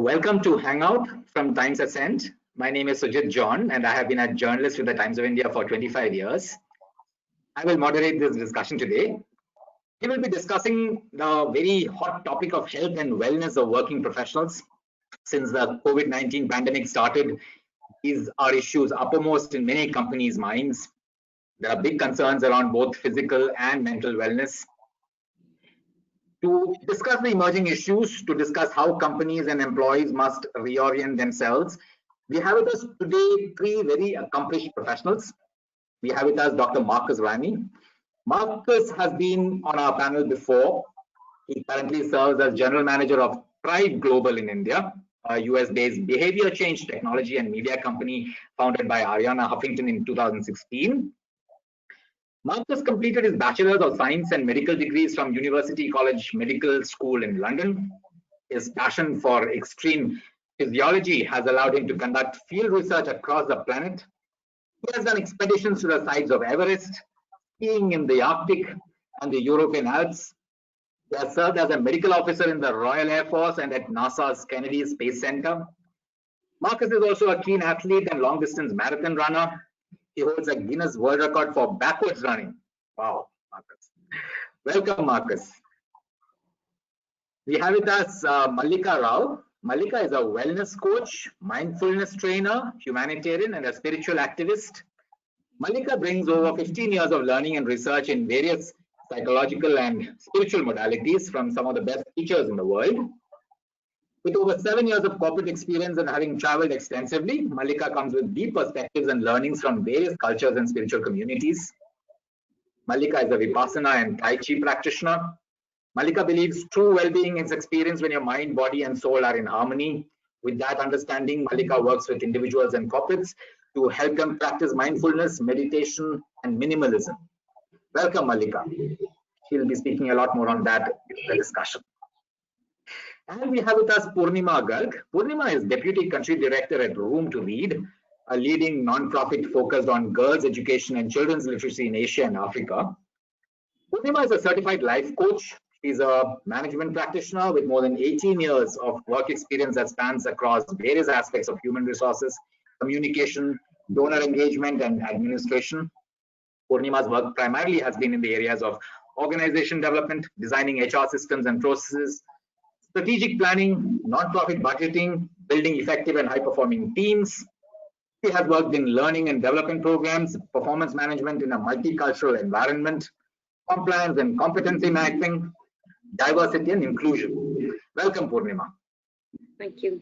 Welcome to Hangout from Times Ascent. My name is Sujit John, and I have been a journalist with the Times of India for 25 years. I will moderate this discussion today. We will be discussing the very hot topic of health and wellness of working professionals. Since the COVID-19 pandemic started, these are issues uppermost in many companies' minds. There are big concerns around both physical and mental wellness. To discuss the emerging issues, to discuss how companies and employees must reorient themselves, we have with us today three very accomplished professionals. We have with us Dr. Marcus Rami. Marcus has been on our panel before. He currently serves as General Manager of Tribe Global in India, a US-based behavior change technology and media company founded by Arianna Huffington in 2016. Marcus completed his Bachelor's of Science and Medical degrees from University College Medical School in London. His passion for extreme physiology has allowed him to conduct field research across the planet. He has done expeditions to the sides of Everest, skiing in the Arctic and the European Alps. He has served as a medical officer in the Royal Air Force and at NASA's Kennedy Space Center. Marcus is also a keen athlete and long-distance marathon runner. He holds a Guinness World Record for backwards running. Wow, Marcus. Welcome, Marcus. We have with us Mallika Rao. Mallika is a wellness coach, mindfulness trainer, humanitarian, and a spiritual activist. Mallika brings over 15 years of learning and research in various psychological and spiritual modalities from some of the best teachers in the world. With over 7 years of corporate experience and having traveled extensively, Mallika comes with deep perspectives and learnings from various cultures and spiritual communities. Mallika is a Vipassana and Tai Chi practitioner. Mallika believes true well-being is experienced when your mind, body, and soul are in harmony. With that understanding, Mallika works with individuals and corporates to help them practice mindfulness, meditation, and minimalism. Welcome, Mallika. She'll be speaking a lot more on that in the discussion. And we have with us Purnima Garg. Purnima is Deputy Country Director at Room to Read, a leading non-profit focused on girls' education and children's literacy in Asia and Africa. Purnima is a certified life coach. She's a management practitioner with more than 18 years of work experience that spans across various aspects of human resources, communication, donor engagement, and administration. Purnima's work primarily has been in the areas of organization development, designing HR systems and processes, strategic planning, non-profit budgeting, building effective and high-performing teams. She has worked in learning and development programs, performance management in a multicultural environment, compliance and competency mapping, diversity and inclusion. Welcome, Purnima. Thank you.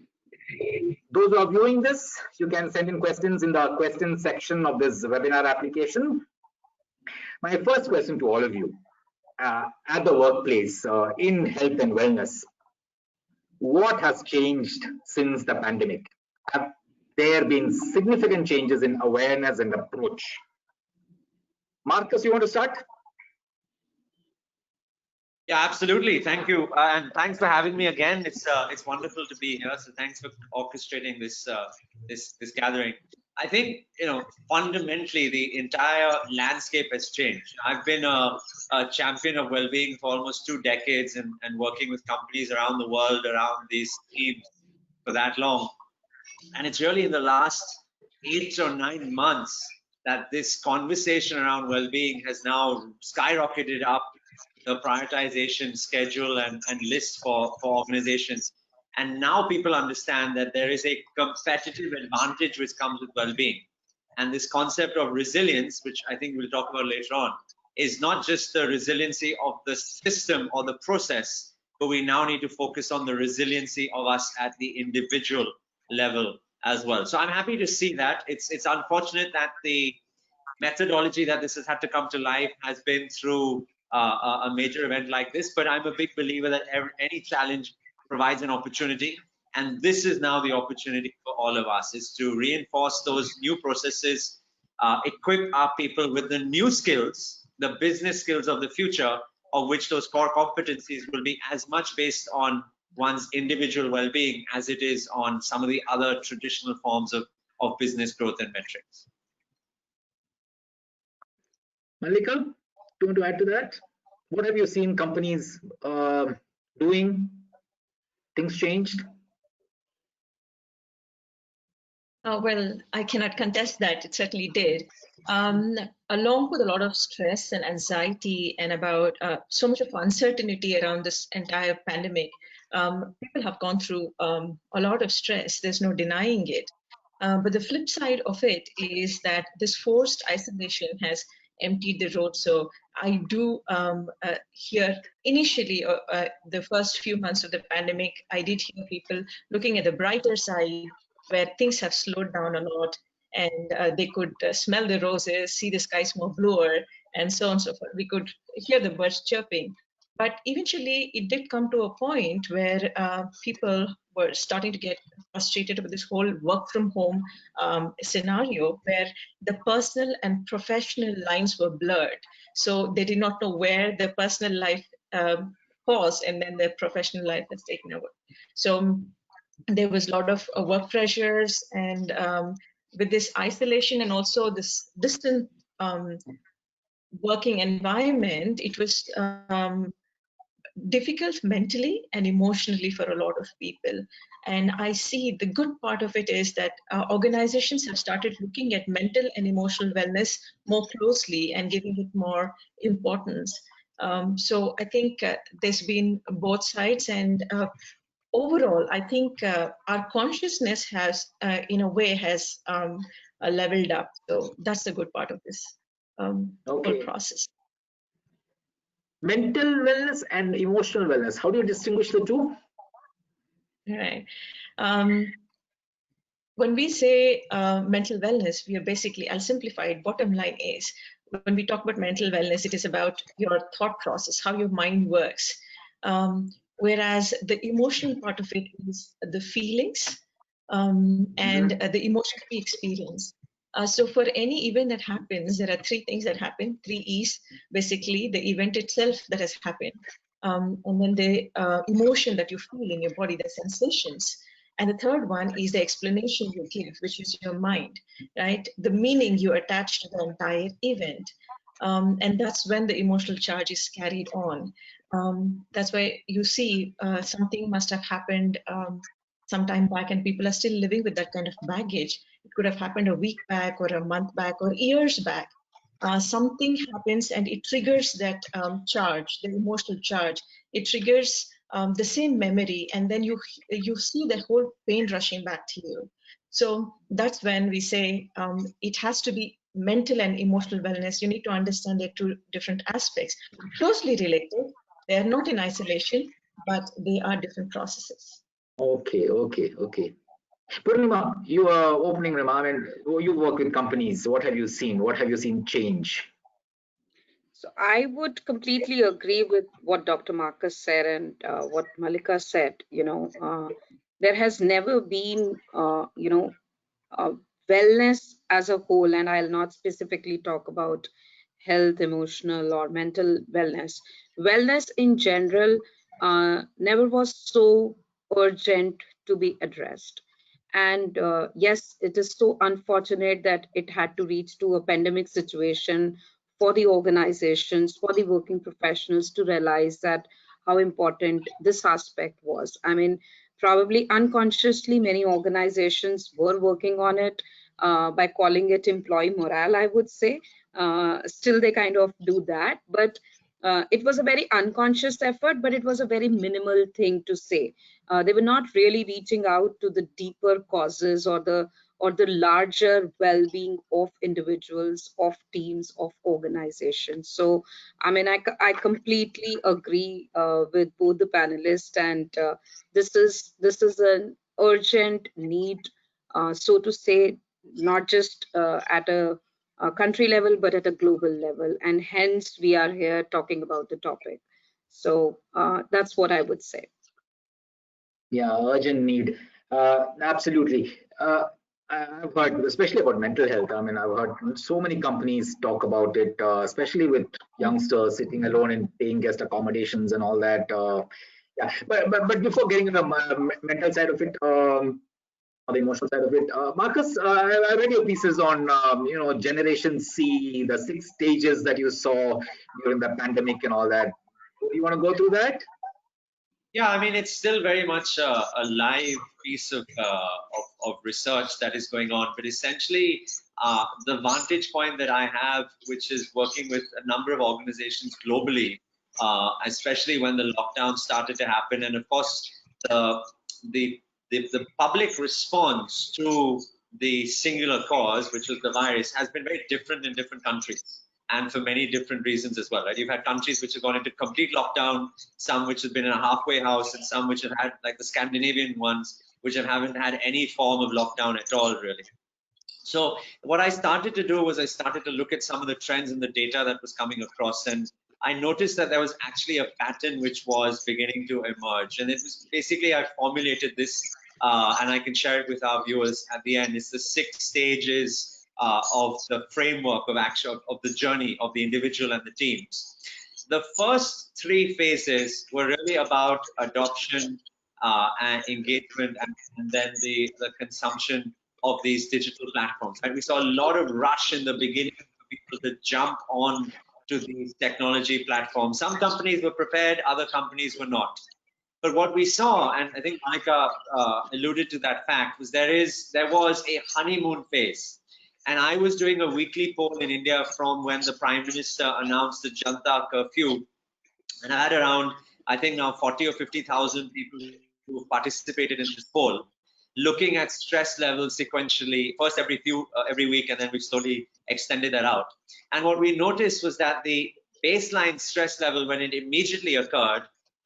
Those who are viewing this, you can send in questions in the questions section of this webinar application. My first question to all of you, at the workplace, in health and wellness, what has changed since the pandemic? Have there been significant changes in awareness and approach? Marcus, you want to start? Yeah, absolutely. Thank you, and thanks for having me again. It's wonderful to be here. So thanks for orchestrating this this gathering. I think fundamentally the entire landscape has changed. I've been a champion of well-being for almost 2 decades and working with companies around the world around these themes for that long. And it's really in the last 8 or 9 months that this conversation around well-being has now skyrocketed up the prioritization schedule and list for organizations. And now people understand that there is a competitive advantage which comes with well-being. And this concept of resilience, which I think we'll talk about later on, is not just the resiliency of the system or the process, but we now need to focus on the resiliency of us at the individual level as well. So I'm happy to see that. It's unfortunate that the methodology that this has had to come to life has been through a major event like this, but I'm a big believer that any challenge provides an opportunity, and this is now the opportunity for all of us, is to reinforce those new processes, equip our people with the new skills, the business skills of the future, of which those core competencies will be as much based on one's individual well-being as it is on some of the other traditional forms of business growth and metrics. Mallika, do you want to add to that? What have you seen companies doing? Things changed? Well, I cannot contest that. It certainly did. Along with a lot of stress and anxiety and about so much of uncertainty around this entire pandemic, people have gone through a lot of stress. There's no denying it. But the flip side of it is that this forced isolation has emptied the road. So I do hear initially, the first few months of the pandemic, I did hear people looking at the brighter side where things have slowed down a lot and they could smell the roses, see the skies more bluer, and so on and so forth. We could hear the birds chirping. But eventually, it did come to a point where people were starting to get frustrated with this whole work from home scenario where the personal and professional lines were blurred. So they did not know where their personal life paused and then their professional life has taken over. So there was a lot of work pressures and with this isolation and also this distant working environment, it was difficult mentally and emotionally for a lot of people. And I see the good part of it is that organizations have started looking at mental and emotional wellness more closely and giving it more importance. So I think there's been both sides, and overall, I think our consciousness has, in a way, has leveled up. So that's the good part of this whole process. Mental wellness and emotional wellness, how do you distinguish the two? Right. When we say mental wellness, we are basically, I'll simplify it. Bottom line is, when we talk about mental wellness, it is about your thought process, how your mind works. Whereas the emotional part of it is the feelings and the emotions we experience. So for any event that happens, there are three things that happen, three E's, basically the event itself that has happened, and then the emotion that you feel in your body, the sensations. And the third one is the explanation you give, which is your mind, right? The meaning you attach to the entire event. And that's when the emotional charge is carried on. That's why you see something must have happened some time back and people are still living with that kind of baggage. It could have happened a week back or a month back or years back. Something happens and it triggers that charge, the emotional charge. It triggers the same memory, and then you see the whole pain rushing back to you. So that's when we say it has to be mental and emotional wellness. You need to understand they're two different aspects, closely related. They are not in isolation, but they are different processes. Okay. Purnima, you are opening remark, and you work with companies. What have you seen? What have you seen change? So I would completely agree with what Dr. Marcus said and what Mallika said. There has never been, wellness as a whole, and I'll not specifically talk about health, emotional, or mental wellness. Wellness in general never was so urgent to be addressed. And yes, it is so unfortunate that it had to reach to a pandemic situation for the organizations, for the working professionals to realize that how important this aspect was. I mean, probably unconsciously, many organizations were working on it by calling it employee morale, I would say. Still, they kind of do that, but it was a very unconscious effort, but it was a very minimal thing to say. They were not really reaching out to the deeper causes or the larger well-being of individuals, of teams, of organizations. So, I mean, I completely agree with both the panelists, and this is an urgent need, so to say, not just at a country level, but at a global level, and hence we are here talking about the topic. So that's what I would say. Yeah, urgent need. Absolutely. I've heard, especially about mental health. I mean, I've heard so many companies talk about it, especially with youngsters sitting alone in paying guest accommodations and all that. Yeah, but before getting into the mental side of it, or the emotional side of it, Marcus, I read your pieces on Generation C, the 6 stages that you saw during the pandemic and all that. Do you want to go through that? Yeah, I mean, it's still very much a live piece of research that is going on. But essentially, the vantage point that I have, which is working with a number of organizations globally, especially when the lockdown started to happen, and of course the public response to the singular cause, which was the virus, has been very different in different countries, and for many different reasons as well, right? You've had countries which have gone into complete lockdown, some which have been in a halfway house, and some which have had, like the Scandinavian ones, which haven't had any form of lockdown at all, really. So what I started to do was I started to look at some of the trends in the data that was coming across, and I noticed that there was actually a pattern which was beginning to emerge. And it was basically, I formulated this, and I can share it with our viewers at the end. It's the 6 stages of the framework of action, of the journey of the individual and the teams. The first 3 phases were really about adoption and engagement, and then the consumption of these digital platforms. And we saw a lot of rush in the beginning for people to jump on to these technology platforms. Some companies were prepared, other companies were not. But what we saw, and I think Monica alluded to that fact, was there was a honeymoon phase. And I was doing a weekly poll in India from when the Prime Minister announced the Janta curfew. And I had around, I think now 40 or 50,000 people who participated in this poll, looking at stress levels sequentially, first every week, and then we slowly extended that out. And what we noticed was that the baseline stress level, when it immediately occurred,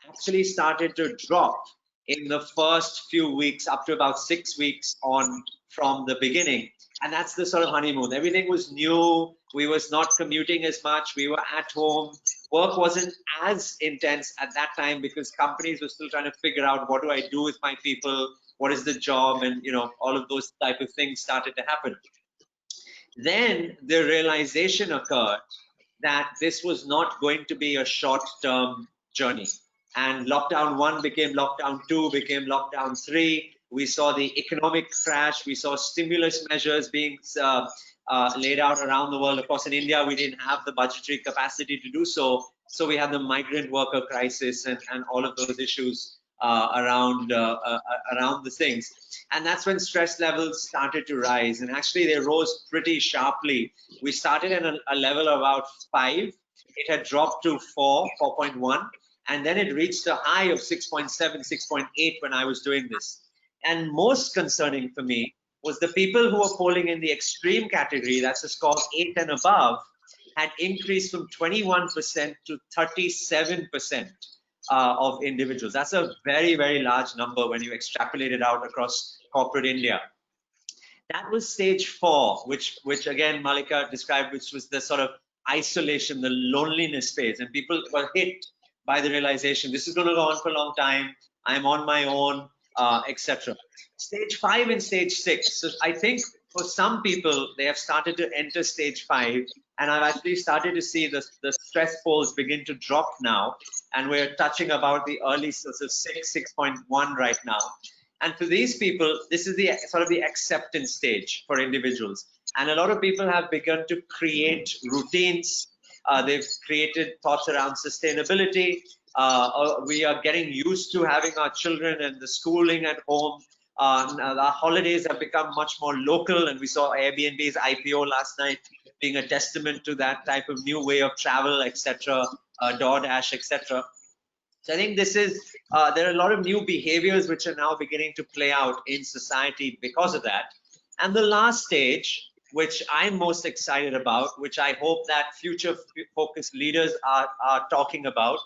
actually started to drop in the first few weeks, up to about 6 weeks on from the beginning. And that's the sort of honeymoon. Everything was new. We was not commuting as much. We were at home. Work wasn't as intense at that time because companies were still trying to figure out, what do I do with my people? What is the job? And all of those type of things started to happen. Then the realization occurred that this was not going to be a short-term journey. And lockdown 1 became lockdown 2, became lockdown 3. We saw the economic crash. We saw stimulus measures being laid out around the world. Of course, in India, we didn't have the budgetary capacity to do so. So we had the migrant worker crisis and all of those issues around the things. And that's when stress levels started to rise. And actually, they rose pretty sharply. We started at a level of about 5. It had dropped to 4.1. And then it reached a high of 6.7, 6.8 when I was doing this. And most concerning for me was the people who were polling in the extreme category, that's a score of 8 and above, had increased from 21% to 37% of individuals. That's a very, very large number when you extrapolate it out across corporate India. That was stage 4, which again, Malika described, which was the sort of isolation, the loneliness phase. And people were hit by the realization, this is going to go on for a long time. I'm on my own, etc. Stage 5 and stage 6. So I think for some people, they have started to enter stage 5, and I've actually started to see the stress polls begin to drop now, and we're touching about the early sorts of 6.1 right now. And for these people, this is the sort of the acceptance stage for individuals. And a lot of people have begun to create routines. They've created thoughts around sustainability. We are getting used to having our children and the schooling at home. Our holidays have become much more local, and we saw Airbnb's IPO last night being a testament to that type of new way of travel, etc., DoorDash, etc. So I think this is, there are a lot of new behaviors which are now beginning to play out in society because of that. And the last stage, which I'm most excited about, which I hope that future focused leaders are talking about,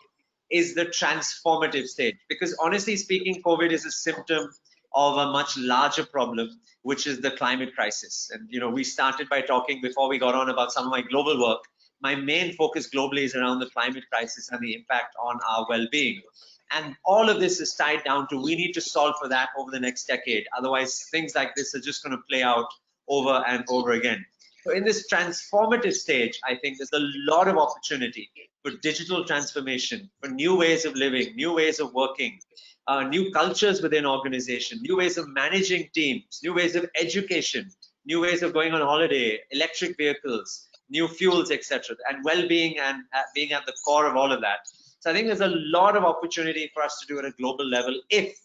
is the transformative stage. Because honestly speaking, COVID is a symptom of a much larger problem, which is the climate crisis. And we started by talking before we got on about some of my global work. My main focus globally is around the climate crisis and the impact on our well-being. And all of this is tied down to, we need to solve for that over the next decade. Otherwise, things like this are just going to play out over and over again. So in this transformative stage, I think there's a lot of opportunity for digital transformation, for new ways of living, new ways of working, new cultures within organization, new ways of managing teams, new ways of education, new ways of going on holiday, electric vehicles, new fuels, etc., and well-being and being at the core of all of that. So I think there's a lot of opportunity for us to do at a global level if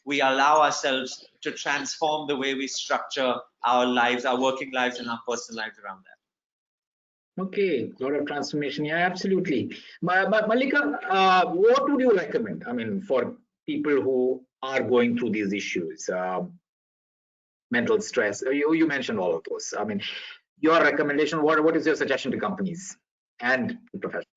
we allow ourselves to transform the way we structure our lives, our working lives, and our personal lives around that. Okay, a lot of transformation. Yeah, absolutely. Mallika, what would you recommend? I mean, for people who are going through these issues, mental stress. You mentioned all of those. I mean, your recommendation. What is your suggestion to companies and professionals?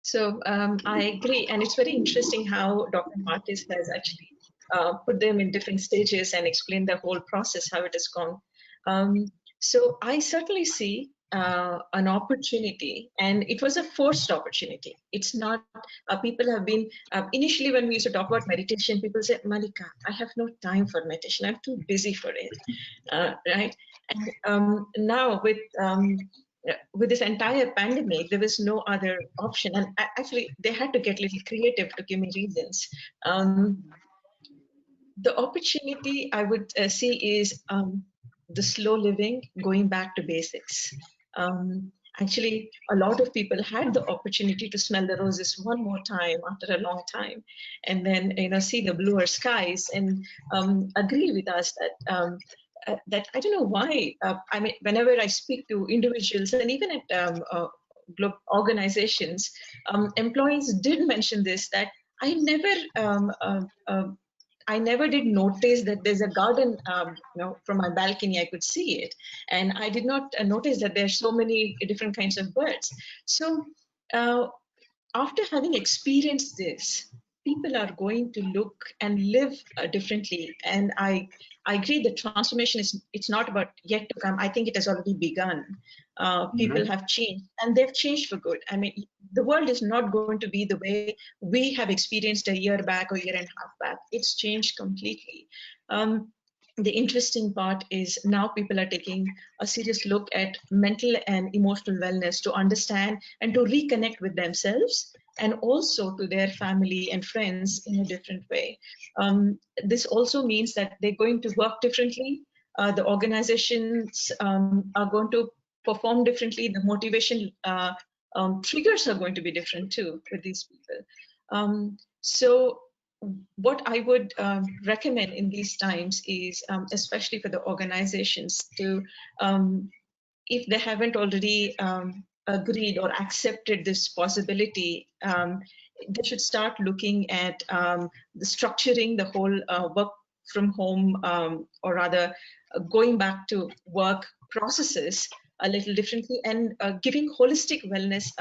So I agree, and it's very interesting how Dr. Martis has actually put them in different stages and explained the whole process, how it has gone. So I certainly see an opportunity, and it was a forced opportunity. It's not, people have been, initially when we used to talk about meditation, people say, Mallika, I have no time for meditation. I'm too busy for it, right? And now with this entire pandemic, there was no other option. And actually, they had to get a little creative to give me reasons. The opportunity I would see is the slow living, going back to basics. Actually, a lot of people had the opportunity to smell the roses one more time after a long time, and then see the bluer skies and agree with us that that I don't know why. I mean, whenever I speak to individuals and even at organizations, employees did mention this, that I never did notice that there's a garden, from my balcony, I could see it. And I did not notice that there's so many different kinds of birds. So after having experienced this, people are going to look and live differently. And I agree the transformation it's not about yet to come. I think it has already begun. People have changed, and they've changed for good. I mean, the world is not going to be the way we have experienced a year back or year and a half back. It's changed completely. The interesting part is now people are taking a serious look at mental and emotional wellness to understand and to reconnect with themselves and also to their family and friends in a different way. This also means that they're going to work differently. The organizations are going to perform differently. The motivation triggers are going to be different too with these people. So what I would recommend in these times is, especially for the organizations, to, if they haven't already agreed or accepted this possibility, they should start looking at structuring the whole work from home, or rather going back to work processes a little differently, and giving holistic wellness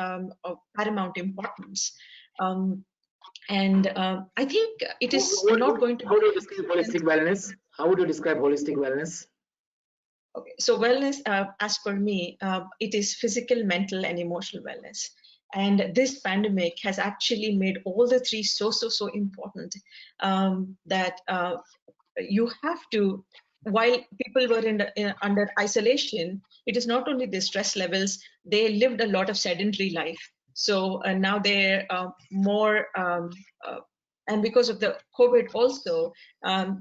of paramount importance. And I think it is not going to. How do you describe holistic wellness? How would you describe holistic wellness? Okay, so wellness, as per me, it is physical, mental, and emotional wellness. And this pandemic has actually made all the three so important, that you have to, while people were under isolation, it is not only the stress levels, they lived a lot of sedentary life. So now they're more, and because of the COVID also,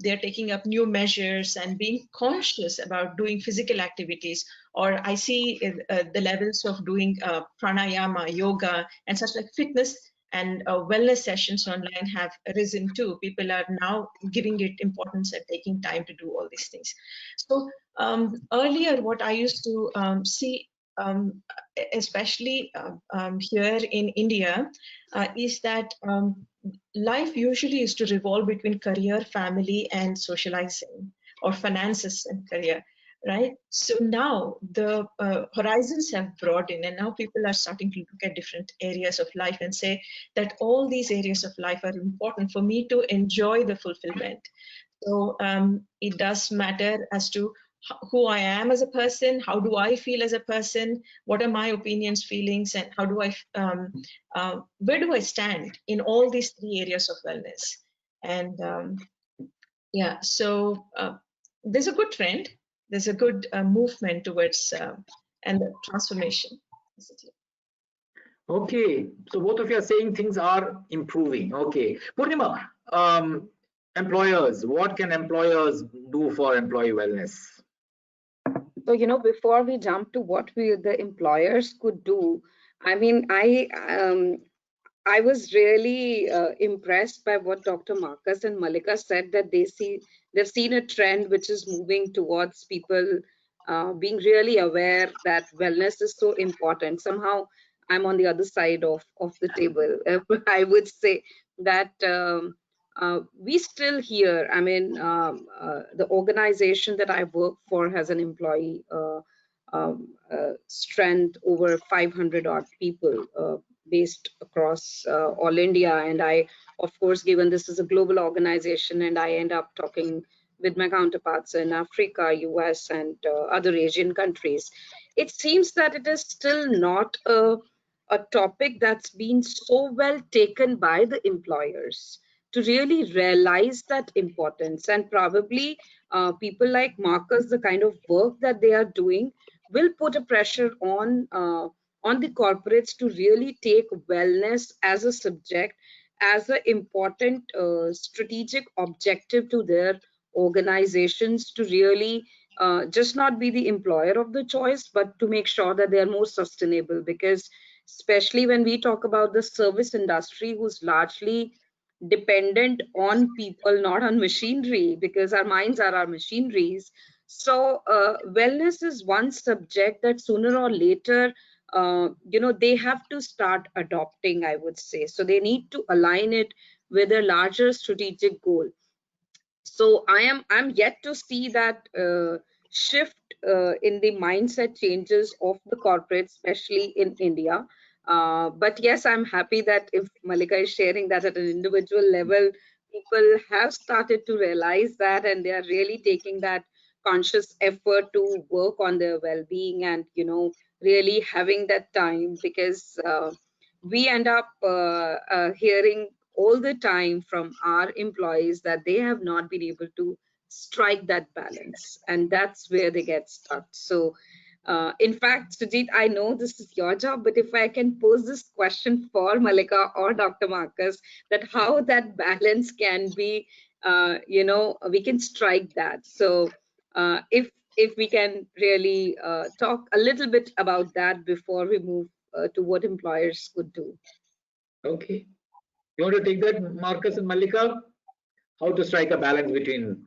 they're taking up new measures and being conscious about doing physical activities. Or I see the levels of doing pranayama, yoga, and such like fitness and wellness sessions online have risen too. People are now giving it importance and taking time to do all these things. So earlier, what I used to see, especially here in India, is that life usually is to revolve between career, family, and socializing, or finances and career, right? So now the horizons have broadened, and now people are starting to look at different areas of life and say that all these areas of life are important for me to enjoy the fulfillment. So it does matter as to who I am as a person, how do I feel as a person, what are my opinions, feelings, and how do I, where do I stand in all these three areas of wellness? And yeah, so there's a good trend, there's a good movement towards and the transformation. Okay, so both of you are saying things are improving. Okay, Purnima, employers, what can employers do for employee wellness? So, before we jump to what the employers could do, I mean, I was really impressed by what Dr. Marcus and Malika said, that they've seen a trend which is moving towards people being really aware that wellness is so important. Somehow I'm on the other side of the table. I would say that we still hear, I mean, the organization that I work for has an employee strength over 500 odd people. Based across all India. And I, of course, given this is a global organization, and I end up talking with my counterparts in Africa, US, and other Asian countries, it seems that it is still not a topic that's been so well taken by the employers to really realize that importance. And probably people like Marcus, the kind of work that they are doing will put a pressure on the corporates to really take wellness as a subject, as an important strategic objective to their organizations, to really just not be the employer of the choice, but to make sure that they are more sustainable. Because especially when we talk about the service industry, who's largely dependent on people, not on machinery, because our minds are our machineries. So wellness is one subject that sooner or later they have to start adopting, I would say. So they need to align it with a larger strategic goal. So I'm yet to see that shift in the mindset changes of the corporate, especially in India. But yes, I'm happy that if Malika is sharing that at an individual level, people have started to realize that, and they are really taking that conscious effort to work on their well-being, and really having that time. Because we end up hearing all the time from our employees that they have not been able to strike that balance, and that's where they get stuck. So in fact, Sujit, I know this is your job, but if I can pose this question for Malika or Dr. Marcus, that how that balance can be, we can strike that. So if we can really talk a little bit about that before we move to what employers could do. Okay. You want to take that, Marcus and Malika? How to strike a balance between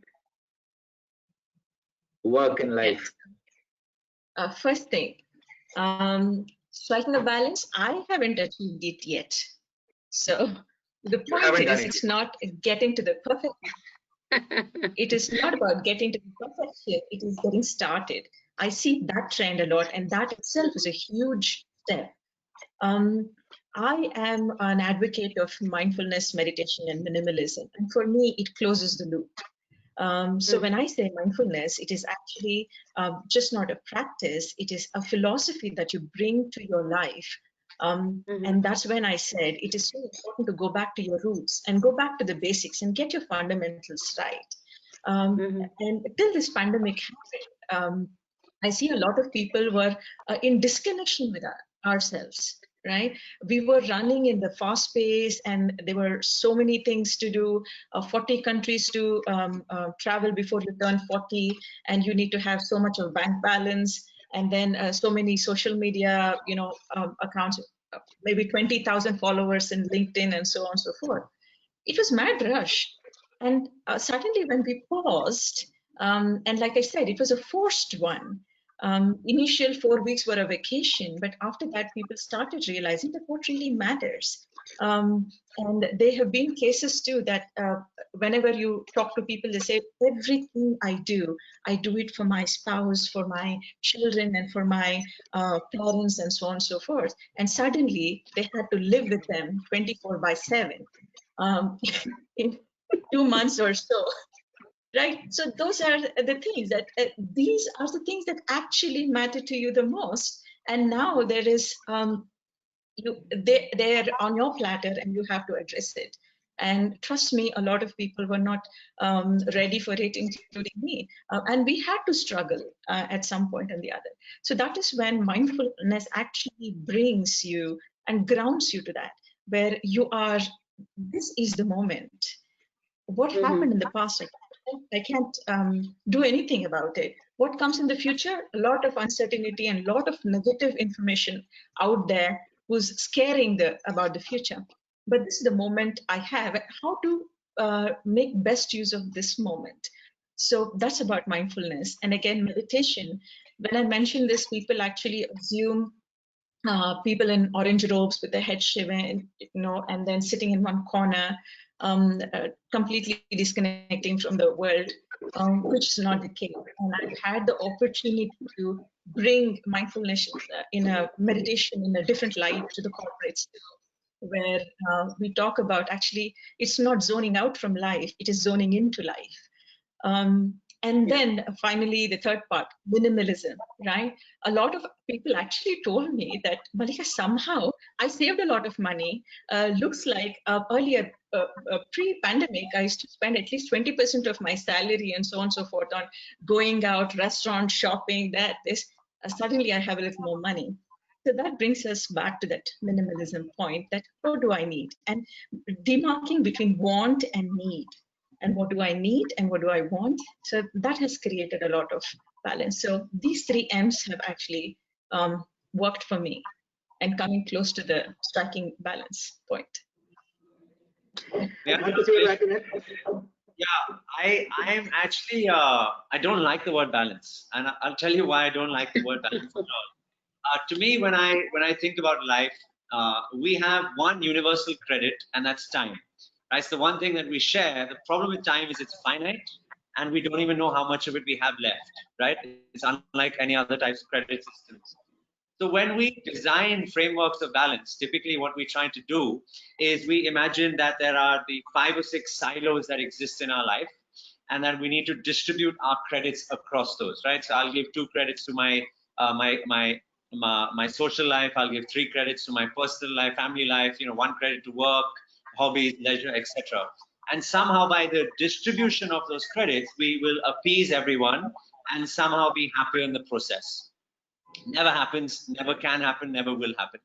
work and life? First thing, striking a balance, I haven't achieved it yet. So the point is, it's not getting to the perfect. It is not about getting to the perfection. It is getting started. I see that trend a lot, and that itself is a huge step. I am an advocate of mindfulness, meditation, and minimalism. And for me, it closes the loop. So when I say mindfulness, it is actually just not a practice. It is a philosophy that you bring to your life. And that's when I said it is so important to go back to your roots and go back to the basics and get your fundamentals right. And till this pandemic happened, I see a lot of people were in disconnection with ourselves. Right? We were running in the fast pace, and there were so many things to do, 40 countries to travel before you turn 40, and you need to have so much of bank balance, and then so many social media, accounts, maybe 20,000 followers in LinkedIn, and so on and so forth. It was mad rush. And suddenly when we paused, and like I said, it was a forced one. Initial 4 weeks were a vacation, but after that, people started realizing that what really matters. And there have been cases too that whenever you talk to people, they say, everything I do it for my spouse, for my children, and for my parents, and so on and so forth. And suddenly they had to live with them 24/7 in 2 months or so. Right. So those are the things that these are the things that actually matter to you the most. And now there is they're on your platter, and you have to address it. And trust me, a lot of people were not ready for it, including me. And we had to struggle at some point or the other. So that is when mindfulness actually brings you and grounds you to that, where you are, this is the moment. What happened in the past, I can't do anything about it. What comes in the future? A lot of uncertainty and a lot of negative information out there who's scaring about the future. but this is the moment I have. How to make best use of this moment? So that's about mindfulness. And again, meditation. When I mention this, people actually assume people in orange robes with their head shivering, and then sitting in one corner, completely disconnecting from the world, which is not the case. And I've had the opportunity to bring mindfulness in a meditation in a different light to the corporates, where we talk about actually it's not zoning out from life, it is zoning into life. And then finally, the third part, minimalism, right? A lot of people actually told me that, Malika, somehow I saved a lot of money. Looks like earlier, pre-pandemic, I used to spend at least 20% of my salary and so on and so forth on going out, restaurant, shopping, this. Suddenly I have a little more money. So that brings us back to that minimalism point, that what do I need? And demarking between want and need. And what do I need and what do I want? So that has created a lot of balance. So these 3 M's have actually worked for me and coming close to the striking balance point. Yeah, I'm actually, I don't like the word balance. And I'll tell you why I don't like the word balance at all. To me, when I think about life, we have one universal credit, and that's time. Right? It's the one thing that we share. The problem with time is it's finite, and we don't even know how much of it we have left. Right? It's unlike any other types of credit systems. So when we design frameworks of balance, typically what we're trying to do is we imagine that there are the 5 or 6 silos that exist in our life, and that we need to distribute our credits across those. Right? So I'll give 2 credits to my social life. I'll give 3 credits to my personal life, family life, 1 credit to work, hobbies, leisure, etc. And somehow by the distribution of those credits, we will appease everyone and somehow be happy in the process. Never happens, never can happen, never will happen.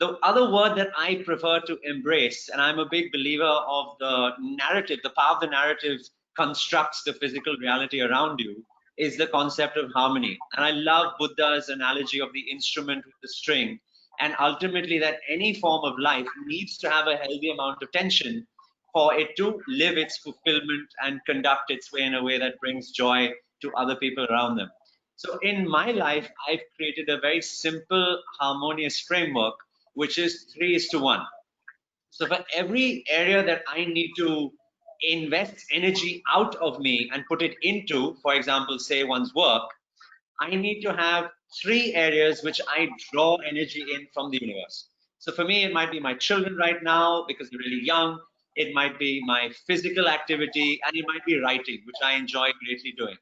The other word that I prefer to embrace, and I'm a big believer of the narrative, the power of the narrative constructs the physical reality around you, is the concept of harmony. And I love Buddha's analogy of the instrument with the string, and ultimately that any form of life needs to have a healthy amount of tension for it to live its fulfillment and conduct its way in a way that brings joy to other people around them. So in my life, I've created a very simple, harmonious framework, which is 3:1. So for every area that I need to invest energy out of me and put it into, for example, say one's work, I need to have 3 areas which I draw energy in from the universe. So for me, it might be my children right now because they're really young. It might be my physical activity, and it might be writing, which I enjoy greatly doing.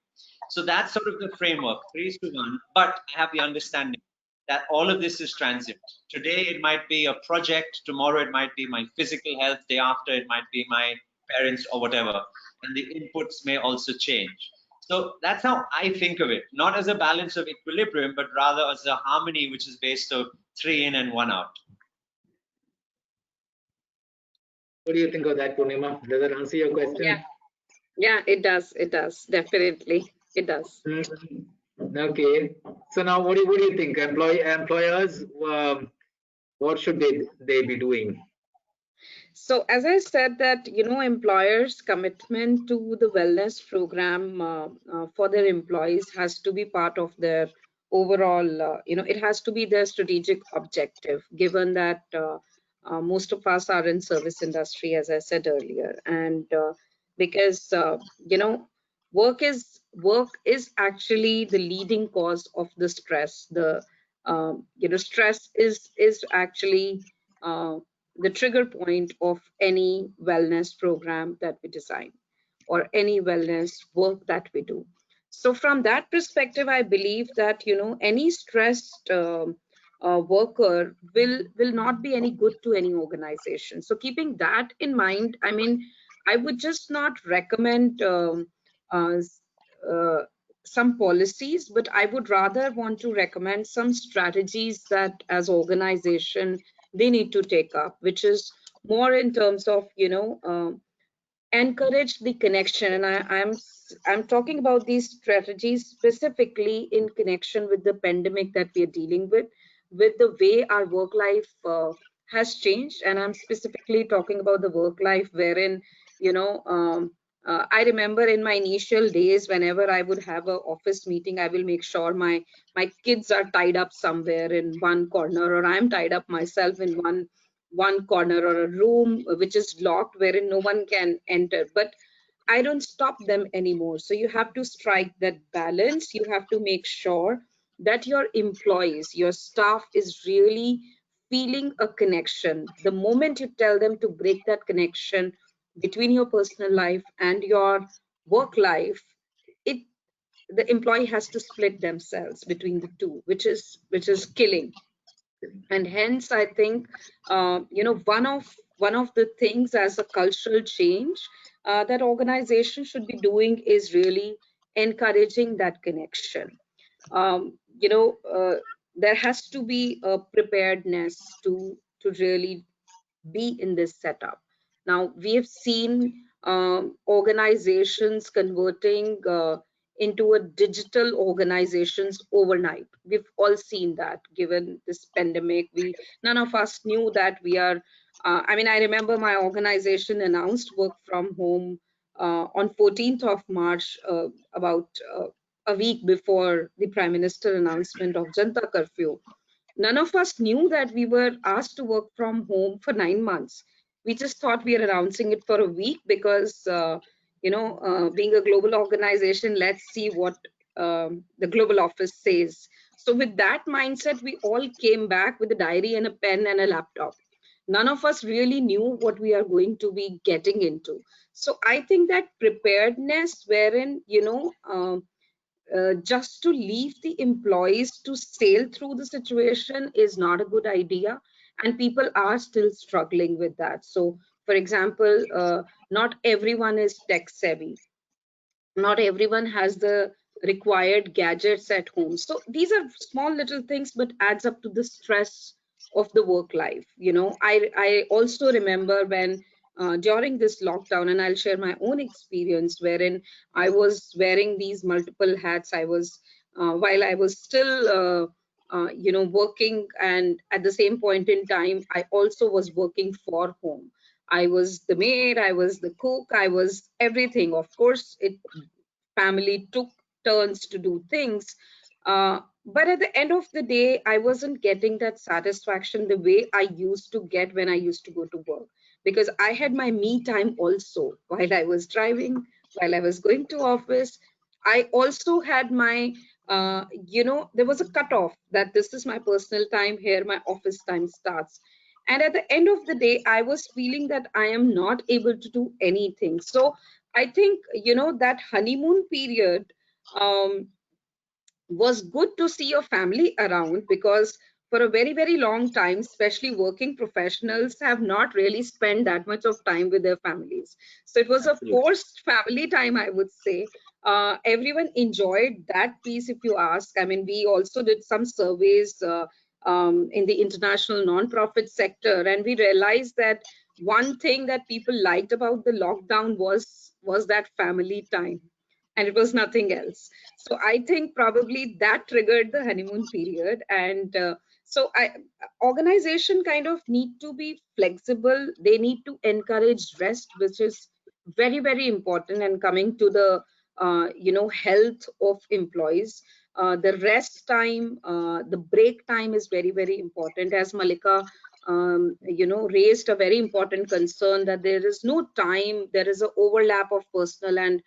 So that's sort of the framework, 3:1. But I have the understanding that all of this is transient. Today, it might be a project. Tomorrow, it might be my physical health. Day after, it might be my parents or whatever. And the inputs may also change. So that's how I think of it, not as a balance of equilibrium, but rather as a harmony, which is based on 3 in and 1 out. What do you think of that, Purnima? Does that answer your question? Yeah, it does. It does. Definitely. It does. Okay. So now what do you think? Employers, what should they be doing? So as I said that, employers' commitment to the wellness program for their employees has to be part of their overall, it has to be their strategic objective, given that most of us are in service industry, as I said earlier. And because, work is actually the leading cause of the stress. The, stress is actually the trigger point of any wellness program that we design or any wellness work that we do. So from that perspective, I believe that, any stressed worker will not be any good to any organization. So keeping that in mind, I mean, I would just not recommend some policies, but I would rather want to recommend some strategies that as organization they need to take up, which is more in terms of, encourage the connection. And I'm talking about these strategies specifically in connection with the pandemic that we are dealing with the way our work life has changed, and I'm specifically talking about the work life wherein, you know, I remember in my initial days, whenever I would have an office meeting, I will make sure my kids are tied up somewhere in one corner, or I'm tied up myself in one corner, or a room which is locked wherein no one can enter. But I don't stop them anymore. So you have to strike that balance. You have to make sure that your employees, your staff is really feeling a connection. The moment you tell them to break that connection between your personal life and your work life, it the employee has to split themselves between the two, which is killing. And hence I think, one of the things as a cultural change that organization should be doing is really encouraging that connection. um, you know uh, there has to be a preparedness to really be in this setup. Now, we have seen organizations converting into a digital organizations overnight. We've all seen that. Given this pandemic, we none of us knew that we are. I mean, I remember my organization announced work from home on 14th of March, about a week before the Prime Minister announcement of Janta curfew. None of us knew that we were asked to work from home for 9 months. We just thought we are announcing it for a week because, being a global organization, let's see what the global office says. So, with that mindset, we all came back with a diary and a pen and a laptop. None of us really knew what we are going to be getting into. So, I think that preparedness, wherein, just to leave the employees to sail through the situation is not a good idea, and people are still struggling with that. So, for example, not everyone is tech savvy, not everyone has the required gadgets at home. So these are small little things, but adds up to the stress of the work life. I also remember when, during this lockdown, and I'll share my own experience wherein I was wearing these multiple hats. I was While I was still working, and at the same point in time I also was working for home. I was the maid, I was the cook, I was everything. Of course, it family took turns to do things. But at the end of the day, I wasn't getting that satisfaction the way I used to get when I used to go to work, because I had my me time also while I was driving, while I was going to office. I also had my, there was a cutoff that this is my personal time, here my office time starts. And at the end of the day, I was feeling that I am not able to do anything. So I think, that honeymoon period um, was good to see your family around, because for a very, very long time, especially working professionals have not really spent that much of time with their families. So it was a Absolutely. forced family time, I would say. Everyone enjoyed that piece, if you ask. I mean, we also did some surveys in the international nonprofit sector, and we realized that one thing that people liked about the lockdown was that family time, and it was nothing else. So I think probably that triggered the honeymoon period. And so organization kind of need to be flexible. They need to encourage rest, which is very, very important. And coming to the health of employees, the rest time, the break time is very, very important. As Malika raised a very important concern, that there is no time, there is an overlap of personal and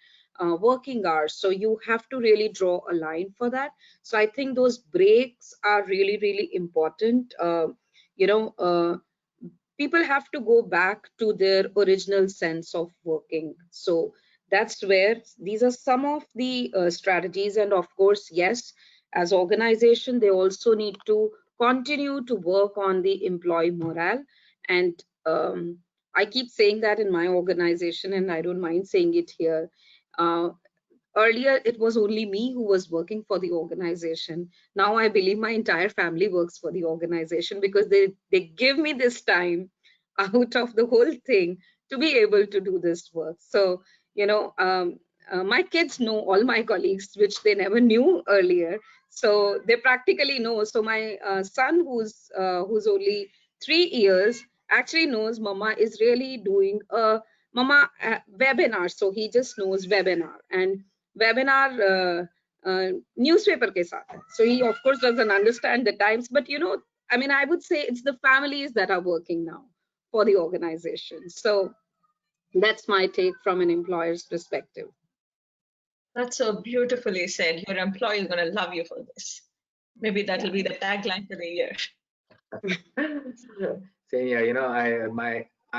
working hours. So you have to really draw a line for that. So I think those breaks are really, really important. You know, People have to go back to their original sense of working. So that's where these are some of the strategies. And of course, yes, as organization, they also need to continue to work on the employee morale. And I keep saying that in my organization, and I don't mind saying it here. Uh, Earlier, it was only me who was working for the organization. Now I believe my entire family works for the organization, because they give me this time out of the whole thing to be able to do this work. So, my kids know all my colleagues, which they never knew earlier. So they practically know. So my son, who's only 3 years actually knows Mama is really doing a Mama webinar. So he just knows webinar and webinar newspaper ke saath hai. So he of course doesn't understand the times, but you know, I mean, I would say it's the families that are working now for the organization. So that's my take from an employer's perspective. That's so beautifully said. Your employee is going to love you for this. Maybe that will be the tagline for the year. Same here, you know,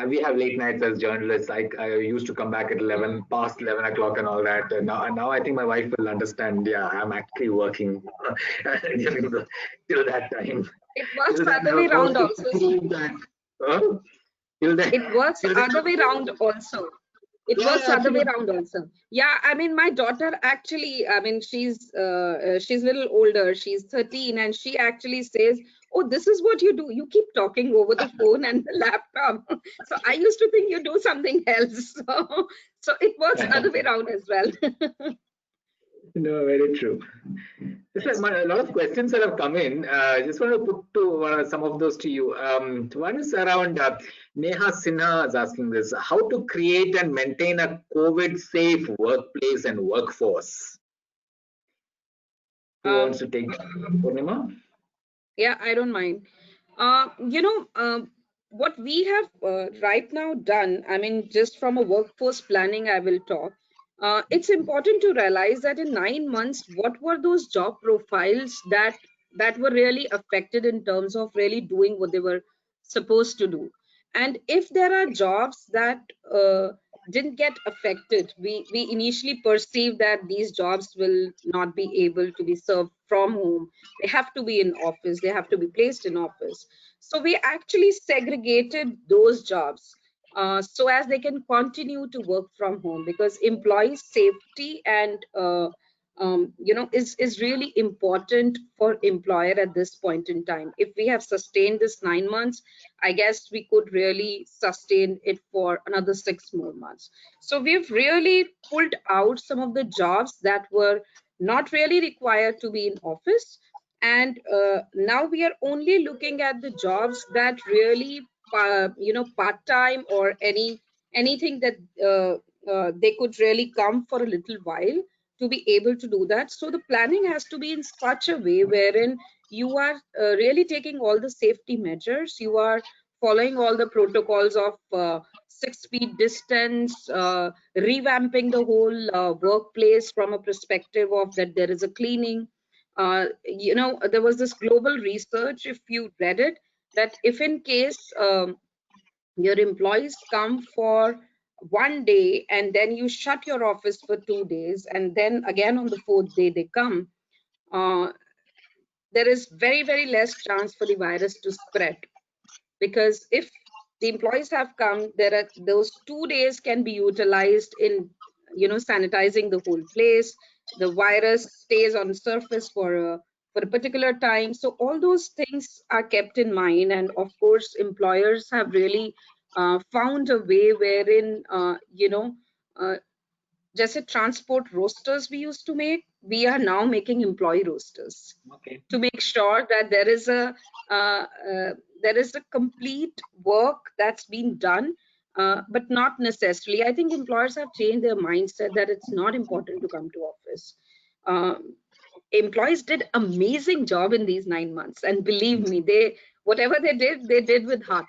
we have late nights as journalists. I used to come back at 11, past 11 o'clock and all that. And now I think my wife will understand. Yeah, I'm actually working till that time. It works other way round also. It works other way round also. It works other way around also. Yeah, I mean, my daughter actually, I mean, she's a little older. She's 13, and she actually says, "Oh, this is what you do. You keep talking over the phone and the laptop." So I used to think you do something else. So it works other way around as well. No, very true. A lot of questions that have come in. I just want to put to some of those to you. One is around Neha Sinha is asking this: how to create and maintain a COVID-safe workplace and workforce? Who wants to take that, Purnima? Yeah, I don't mind. You know, what we have right now done, I mean, just from a workforce planning, I will talk. It's important to realize that in 9 months, what were those job profiles that were really affected in terms of really doing what they were supposed to do? And if there are jobs that didn't get affected, we initially perceived that these jobs will not be able to be served from home. They have to be in office. They have to be placed in office. So we actually segregated those jobs so as they can continue to work from home, because employee safety and you know, is really important for employer at this point in time. If we have sustained this 9 months, I guess we could really sustain it for another 6 more months. So we've really pulled out some of the jobs that were not really required to be in office, and now we are only looking at the jobs that really you know, part-time or anything that they could really come for a little while to be able to do that. So the planning has to be in such a way wherein you are really taking all the safety measures, you are following all the protocols of 6 feet distance, revamping the whole workplace from a perspective of that there is a cleaning. You know, there was this global research, if you read it, that if in case your employees come for 1 day and then you shut your office for 2 days and then again on the 4th day they come, there is very, very less chance for the virus to spread. Because if the employees have come, there are those 2 days can be utilized in, you know, sanitizing the whole place. The virus stays on the surface for a particular time. So all those things are kept in mind, and of course employers have really found a way wherein you know, just a transport rosters we used to make, we are now making employee rosters. Okay. To make sure that there is a complete work that's been done, but not necessarily. I think employers have changed their mindset that it's not important to come to office. Employees did amazing job in these 9 months, and believe me, whatever they did with heart.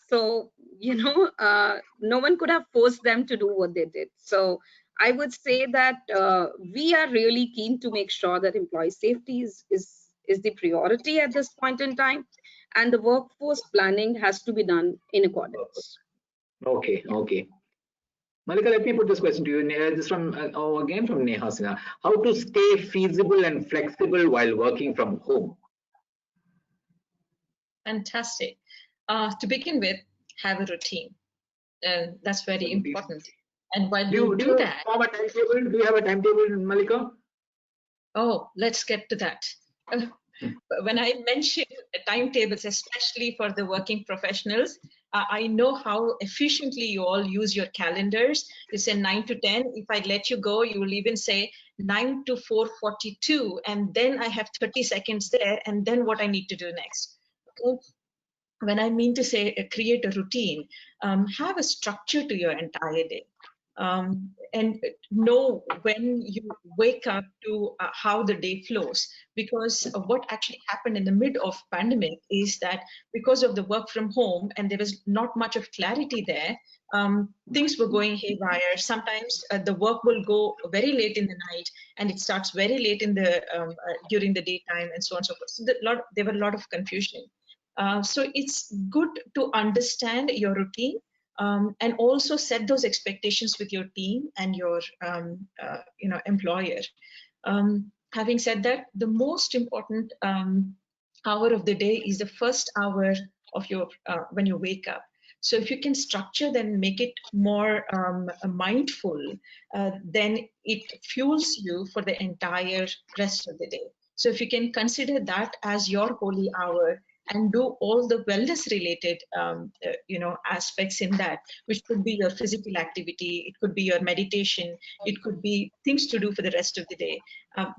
So you know, no one could have forced them to do what they did. So I would say that we are really keen to make sure that employee safety is the priority at this point in time, and the workforce planning has to be done in accordance. Okay. Mallika, let me put this question to you. This from again from Neha Sinha. How to stay feasible and flexible while working from home? Fantastic. To begin with, have a routine. And that's very important. And while you do that, have a timetable? Do you have a timetable, Mallika? Oh, let's get to that. When I mention timetables, especially for the working professionals, I know how efficiently you all use your calendars. You say 9 to 10. If I let you go, you will even say 9 to 4:42, and then I have 30 seconds there, and then what I need to do next. Okay? when I mean to say create a routine, have a structure to your entire day. And know when you wake up to how the day flows, because what actually happened in the mid of pandemic is that because of the work from home and there was not much of clarity there, things were going haywire. Sometimes the work will go very late in the night and it starts very late in the during the daytime, and so on and so forth. So there were a lot of confusion. So it's good to understand your routine, and also set those expectations with your team and your employer. Having said that, the most important hour of the day is the first hour of your when you wake up. So if you can structure, then make it more mindful, then it fuels you for the entire rest of the day. So if you can consider that as your holy hour, and do all the wellness related aspects in that, which could be your physical activity, it could be your meditation, it could be things to do for the rest of the day,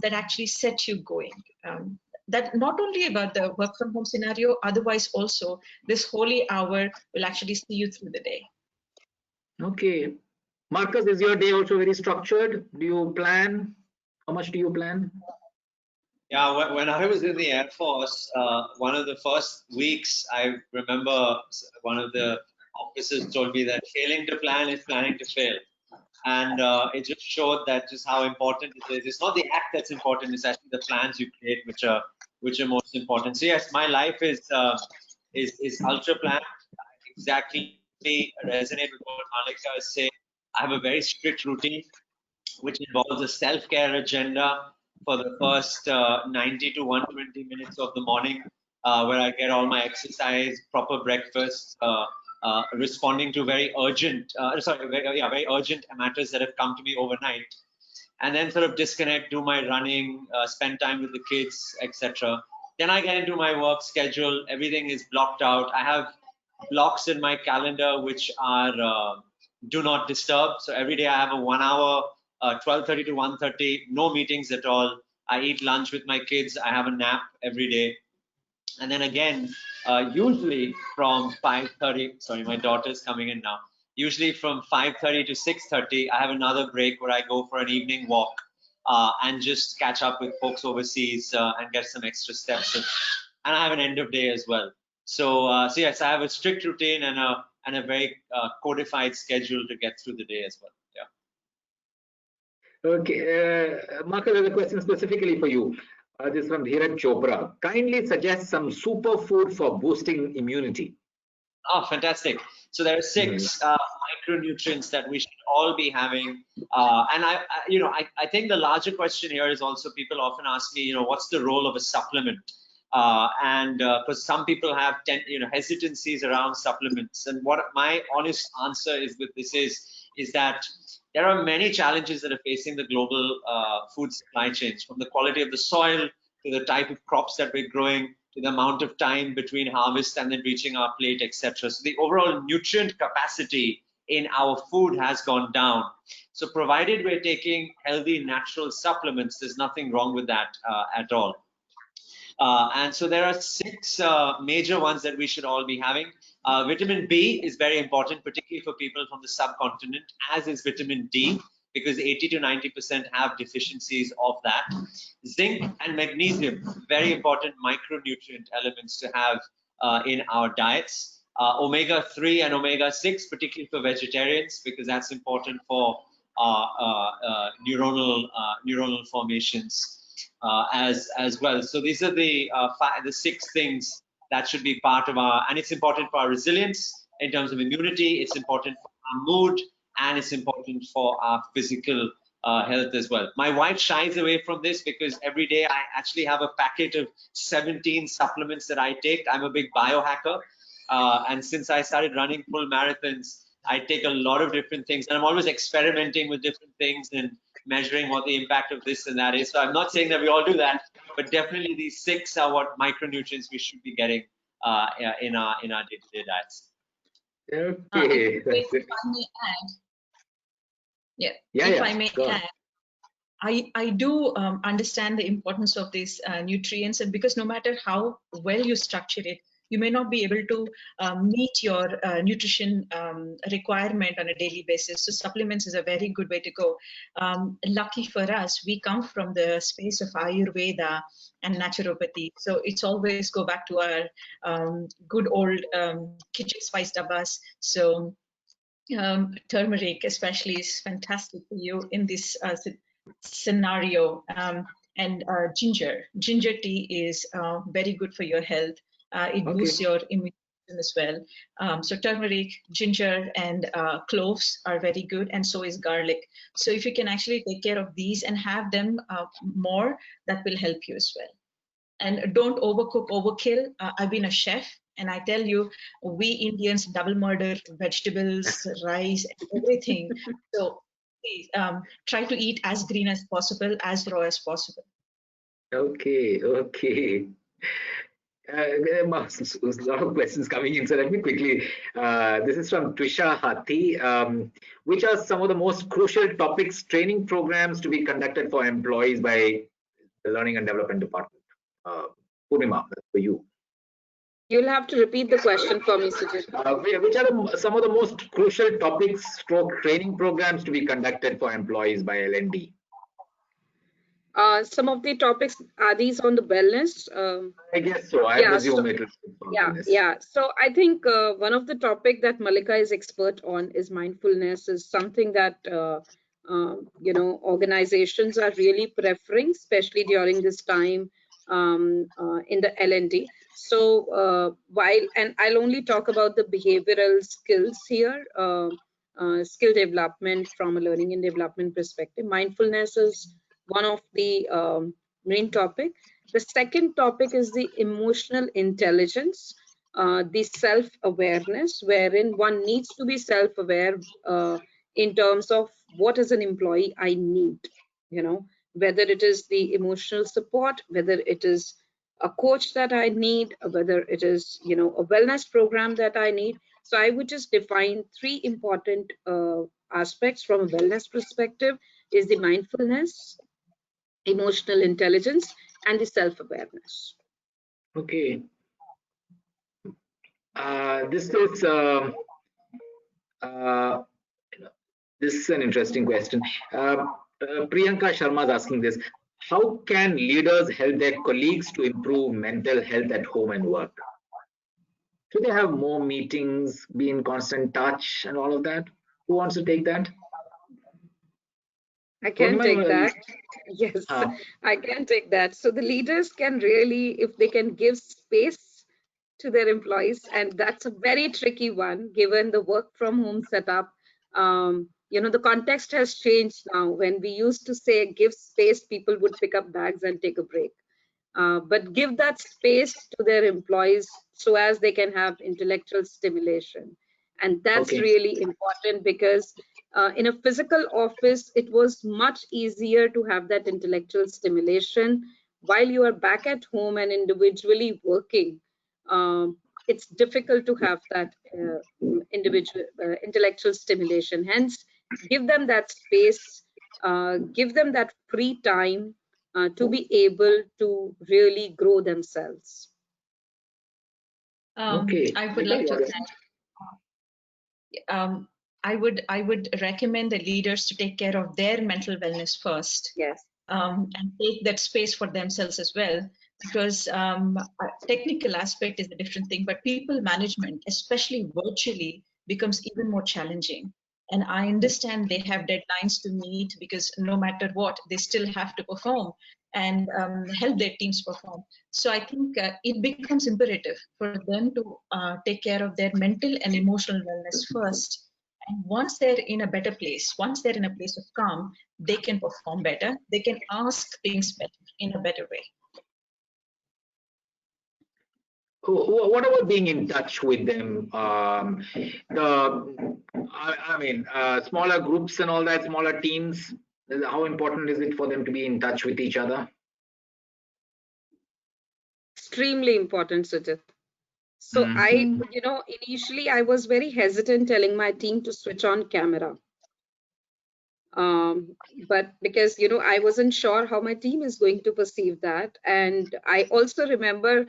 that actually set you going. That not only about the work from home scenario, otherwise also this holy hour will actually see you through the day. Okay. Marcus, is your day also very structured? Do you plan? How much do you plan? Yeah, when I was in the Air Force, one of the first weeks, I remember one of the officers told me that failing to plan is planning to fail. And it just showed that just how important it is. It's not the act that's important; it's actually the plans you create which are most important. So yes, my life is ultra planned. I exactly resonate with what Malika is saying. I have a very strict routine, which involves a self-care agenda for the first 90 to 120 minutes of the morning, where I get all my exercise, proper breakfast, responding to very urgent matters that have come to me overnight, and then sort of disconnect, do my running, spend time with the kids, etc. Then I get into my work schedule. Everything is blocked out. I have blocks in my calendar which are do not disturb. So every day I have a 1 hour, 12:30 to 1:30, no meetings at all. I eat lunch with my kids. I have a nap every day. And then again, usually from 5:30, sorry, my daughter's coming in now. Usually from 5:30 to 6:30, I have another break where I go for an evening walk and just catch up with folks overseas and get some extra steps in. And I have an end of day as well. So yes, I have a strict routine and a very codified schedule to get through the day as well. Yeah. Okay, Marcus, there's a question specifically for you. This is from Dheeraj Chopra. Kindly suggest some superfood for boosting immunity. Oh, fantastic. So there are 6 micronutrients that we should all be having. And I think the larger question here is also, people often ask me, what's the role of a supplement? And because some people have hesitancies around supplements. And what my honest answer is with this is that there are many challenges that are facing the global food supply chains, from the quality of the soil to the type of crops that we're growing, to the amount of time between harvest and then reaching our plate, etc. So the overall nutrient capacity in our food has gone down. So provided we're taking healthy natural supplements, there's nothing wrong with that at all. And so there are 6 major ones that we should all be having. Vitamin B is very important, particularly for people from the subcontinent, as is vitamin D, because 80 to 90% have deficiencies of that. Zinc and magnesium, very important micronutrient elements to have in our diets. Omega-3 and omega-6, particularly for vegetarians, because that's important for neuronal formations as well. So these are the 6 things that should be part of our, and it's important for our resilience in terms of immunity, it's important for our mood, and it's important for our physical health as well. My wife shies away from this because every day I actually have a packet of 17 supplements that I take. I'm a big biohacker, and since I started running full marathons, I take a lot of different things, and I'm always experimenting with different things and measuring what the impact of this and that is. So I'm not saying that we all do that, but definitely these 6 are what micronutrients we should be getting in our day-to-day diets. Okay. If I may add, if I may add, I do understand the importance of these nutrients, and because no matter how well you structure it, you may not be able to meet your nutrition requirement on a daily basis. So supplements is a very good way to go. Lucky for us, we come from the space of Ayurveda and naturopathy. So it's always go back to our good old kitchen spice dabbas. So turmeric especially is fantastic for you in this scenario. And ginger tea is very good for your health. It boosts your immune system as well. So turmeric, ginger, and cloves are very good, and so is garlic. So if you can actually take care of these and have them more, that will help you as well. And don't overcook, overkill. I've been a chef, and I tell you, we Indians double murder vegetables, rice, and everything. So please try to eat as green as possible, as raw as possible. Okay. There are a lot of questions coming in, so let me quickly. This is from Trisha Hathi. Which are some of the most crucial topics, training programs to be conducted for employees by the Learning and Development Department? Purnima, that's for you. You'll have to repeat the question for me, Sujit. Which are some of the most crucial topics, training programs to be conducted for employees by L&D? Some of the topics, are these on the wellness? I guess so. I presume it is. Yeah. So I think one of the topic that Mallika is expert on is mindfulness, is something that organizations are really preferring, especially during this time in the L&D. So and I'll only talk about the behavioral skills here, skill development from a learning and development perspective. Mindfulness is one of the main topic. The second topic is the emotional intelligence, the self-awareness, wherein one needs to be self-aware in terms of what as an employee I need, whether it is the emotional support, whether it is a coach that I need, whether it is, a wellness program that I need. So I would just define three important aspects from a wellness perspective: is the mindfulness, emotional intelligence, and the self-awareness. Okay. This is an interesting question. Priyanka Sharma is asking this: how can leaders help their colleagues to improve mental health at home and work? Should they have more meetings, be in constant touch, and all of that? Who wants to take that? I can take that. Yes, I can take that. So the leaders can really, if they can give space to their employees, and that's a very tricky one given the work from home setup. The context has changed now. When we used to say give space, people would pick up bags and take a break. But give that space to their employees so as they can have intellectual stimulation. And that's really important, because in a physical office, it was much easier to have that intellectual stimulation. While you are back at home and individually working, it's difficult to have that individual intellectual stimulation. Hence, give them that space, give them that free time to be able to really grow themselves. I would like to add. I would recommend the leaders to take care of their mental wellness first. Yes. And take that space for themselves as well, because technical aspect is a different thing, but people management, especially virtually, becomes even more challenging. And I understand they have deadlines to meet, because no matter what, they still have to perform and help their teams perform. So I think it becomes imperative for them to take care of their mental and emotional wellness first. And once they're in a better place, once they're in a place of calm, they can perform better. They can ask things better in a better way. What about being in touch with them? Smaller groups and all that, smaller teams, how important is it for them to be in touch with each other? Extremely important, Sujit. So initially I was very hesitant telling my team to switch on camera. But because, I wasn't sure how my team is going to perceive that. And I also remember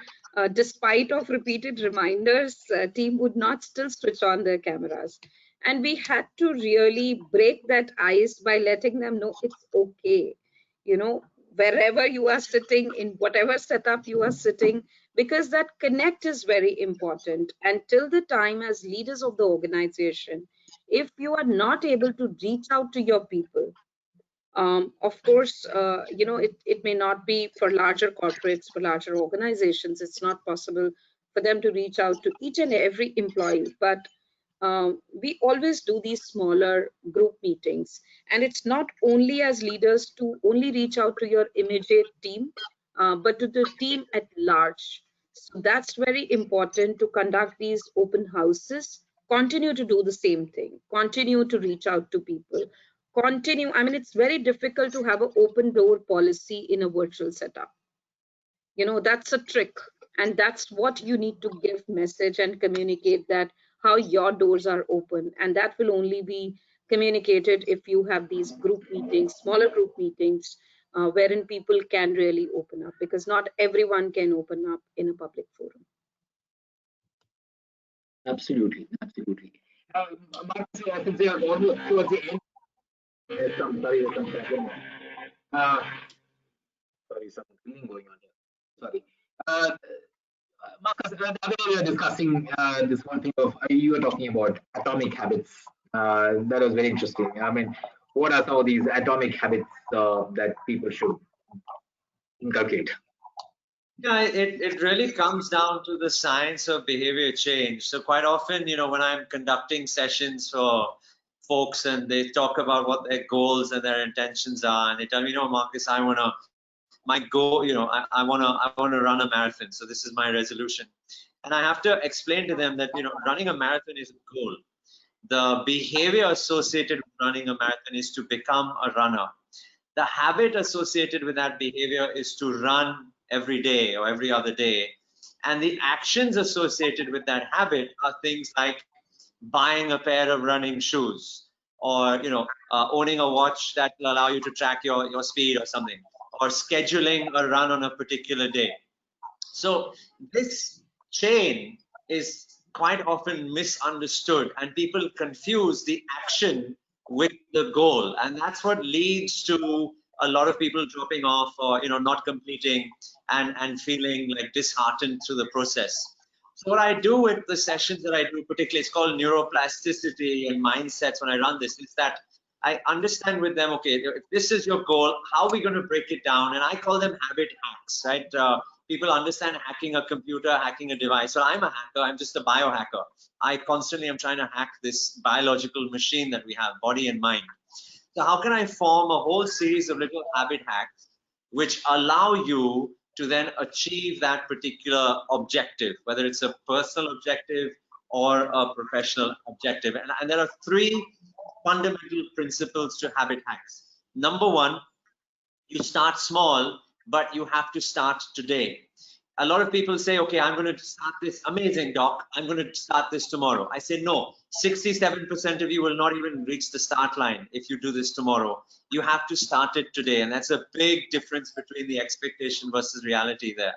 despite of repeated reminders, team would not still switch on their cameras. And we had to really break that ice by letting them know it's okay. You know, wherever you are sitting, in whatever setup you are sitting, because that connect is very important. And till the time as leaders of the organization, if you are not able to reach out to your people, of course, you know, it may not be for larger corporates, for larger organizations, it's not possible for them to reach out to each and every employee, but we always do these smaller group meetings. And it's not only as leaders to only reach out to your immediate team, but to the team at large. So that's very important to conduct these open houses, continue to do the same thing, continue to reach out to people, continue. I mean, it's very difficult to have an open door policy in a virtual setup. You know, that's a trick. And that's what you need to give message and communicate, that how your doors are open. And that will only be communicated if you have these group meetings, smaller group meetings, wherein people can really open up, because not everyone can open up in a public forum. Absolutely, absolutely. Marcus, since we are almost towards the end, there's some background. Sorry, some cleaning going on here. Sorry. Marcus, the other day we were discussing this one thing of, you were talking about atomic habits. That was very interesting. I mean, what are some of these atomic habits that people should inculcate? Yeah, it really comes down to the science of behavior change. So quite often, you know, when I'm conducting sessions for folks and they talk about what their goals and their intentions are, and they tell me, you know, Marcus, my goal, you know, I want to run a marathon. So this is my resolution. And I have to explain to them that, you know, running a marathon is a goal. The behavior associated with running a marathon is to become a runner. The habit associated with that behavior is to run every day or every other day. And the actions associated with that habit are things like buying a pair of running shoes, or, you know, owning a watch that will allow you to track your speed or something, or scheduling a run on a particular day. So this chain is quite often misunderstood, and people confuse the action with the goal, and that's what leads to a lot of people dropping off, or, you know, not completing and feeling like disheartened through the process. So what I do with the sessions that I do, particularly, it's called neuroplasticity and mindsets. When I run this, is that I understand with them, okay, if this is your goal, how are we going to break it down? And I call them habit hacks, right? People understand hacking a computer, hacking a device. So I'm a hacker, I'm just a biohacker. I constantly am trying to hack this biological machine that we have, body and mind. So how can I form a whole series of little habit hacks which allow you to then achieve that particular objective, whether it's a personal objective or a professional objective? And there are three fundamental principles to habit hacks. Number one, you start small, but you have to start today. A lot of people say, okay, I'm going to start this. Amazing, doc. I'm going to start this tomorrow. I say, no, 67% of you will not even reach the start line if you do this tomorrow. You have to start it today. And that's a big difference between the expectation versus reality there.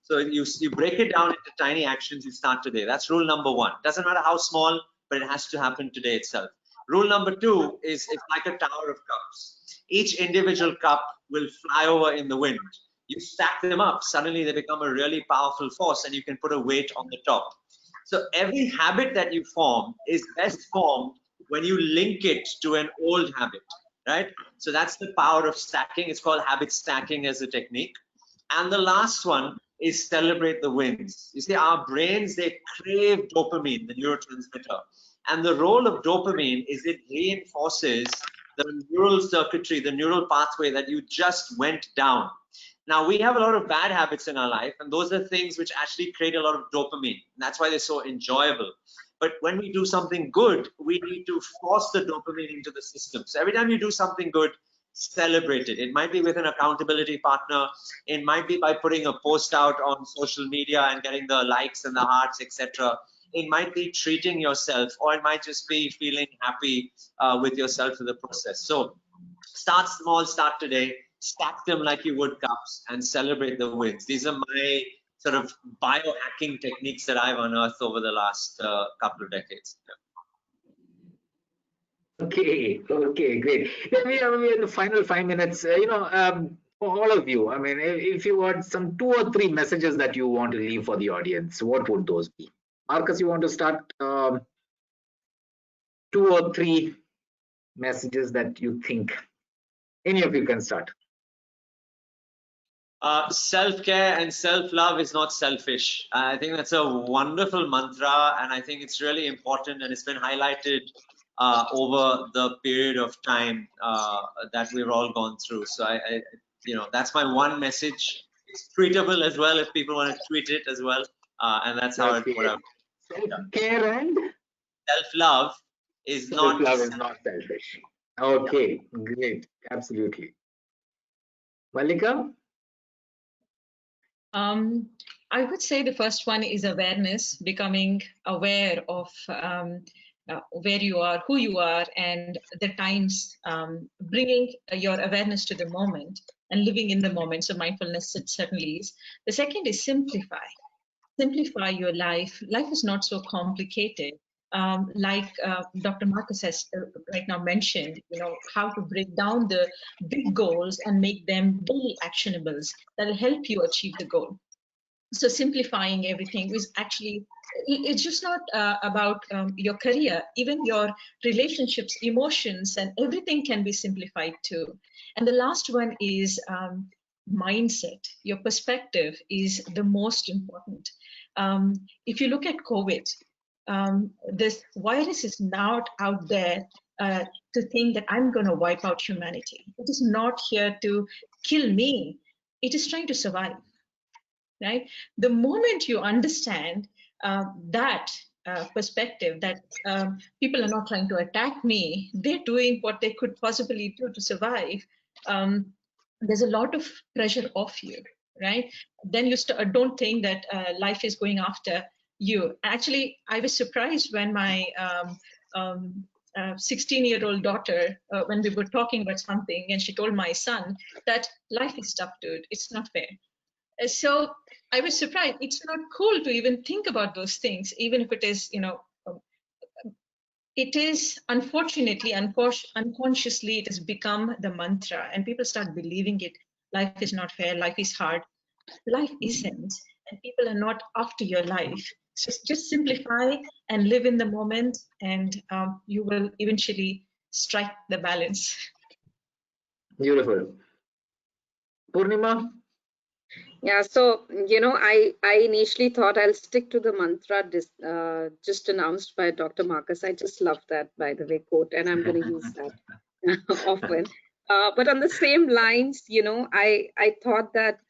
So you break it down into tiny actions, you start today. That's rule number one. Doesn't matter how small, but it has to happen today itself. Rule number two is, it's like a tower of cups. Each individual cup will fly over in the wind. You stack them up, suddenly they become a really powerful force, and you can put a weight on the top. So every habit that you form is best formed when you link it to an old habit, right? So that's the power of stacking. It's called habit stacking as a technique. And the last one is celebrate the wins. You see, our brains, they crave dopamine, the neurotransmitter. And the role of dopamine is it reinforces the neural circuitry, the neural pathway that you just went down. Now, we have a lot of bad habits in our life, and those are things which actually create a lot of dopamine. That's why they're so enjoyable. But when we do something good, we need to force the dopamine into the system. So every time you do something good, celebrate it. It might be with an accountability partner. It might be by putting a post out on social media and getting the likes and the hearts, etc. It might be treating yourself, or it might just be feeling happy with yourself in the process. So start small, start today. Stack them like you would cups and celebrate the wins. These are my sort of biohacking techniques that I've unearthed over the last couple of decades. Okay, great. Yeah, we are in the final 5 minutes. For all of you, I mean, if you want some 2 or 3 messages that you want to leave for the audience, what would those be? Marcus, you want to start? 2 or 3 messages that you think. Any of you can start. Self-care and self-love is not selfish. I think that's a wonderful mantra, and I think it's really important, and it's been highlighted over the period of time that we've all gone through. So I that's my one message. It's tweetable as well if people want to tweet it as well, and that's how Okay. what Self-care and self-love is not self-love is not selfish. Okay, great, absolutely. Mallika? I would say the first one is awareness, becoming aware of where you are, who you are, and the times, bringing your awareness to the moment and living in the moment. So mindfulness certainly is. The second is simplify. Simplify your life. Life is not so complicated. Like Dr. Marcus has right now mentioned, how to break down the big goals and make them daily actionables that will help you achieve the goal. So simplifying everything is actually, it's just not about your career, even your relationships, emotions, and everything can be simplified too. And the last one is mindset. Your perspective is the most important. If you look at COVID, this virus is not out there to think that I'm going to wipe out humanity. It is not here to kill me. It is trying to survive, right? The moment you understand that perspective, that people are not trying to attack me, they're doing what they could possibly do to survive, there's a lot of pressure off you, right? Then you don't think that life is going after you. Actually, I was surprised when my 16-year-old daughter, when we were talking about something, and she told my son that life is tough, dude. It's not fair. So I was surprised. It's not cool to even think about those things, even if it is, it is unfortunately, unconsciously, it has become the mantra, and people start believing it. Life is not fair. Life is hard. Life isn't, and people are not after your life. So just simplify and live in the moment, and you will eventually strike the balance. Beautiful. Purnima? Yeah, so I initially thought I'll stick to the mantra just announced by Dr. Marcus. I just love that, by the way, quote, and I'm going to use that often. But on the same lines, I thought that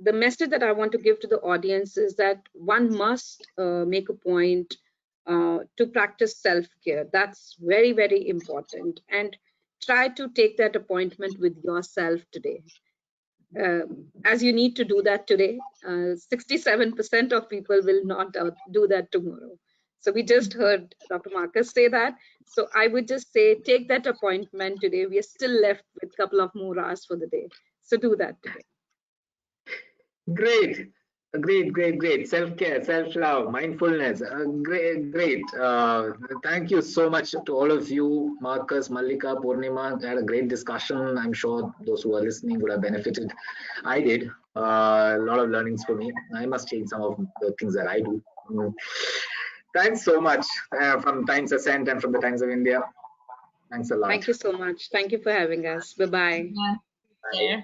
the message that I want to give to the audience is that one must make a point to practice self-care. That's very, very important, and try to take that appointment with yourself today. As you need to do that today, 67% of people will not do that tomorrow. So we just heard Dr. Marcus say that. So I would just say, take that appointment today. We are still left with a couple of more hours for the day. So do that today. Great. Self-care, self-love, mindfulness. Great. Thank you so much to all of you, Marcus, Mallika, Purnima. I had a great discussion. I'm sure those who are listening would have benefited. I did. A lot of learnings for me. I must change some of the things that I do. Thanks so much from Times Ascent and from the Times of India. Thanks a lot. Thank you so much. Thank you for having us. Bye-bye. Yeah.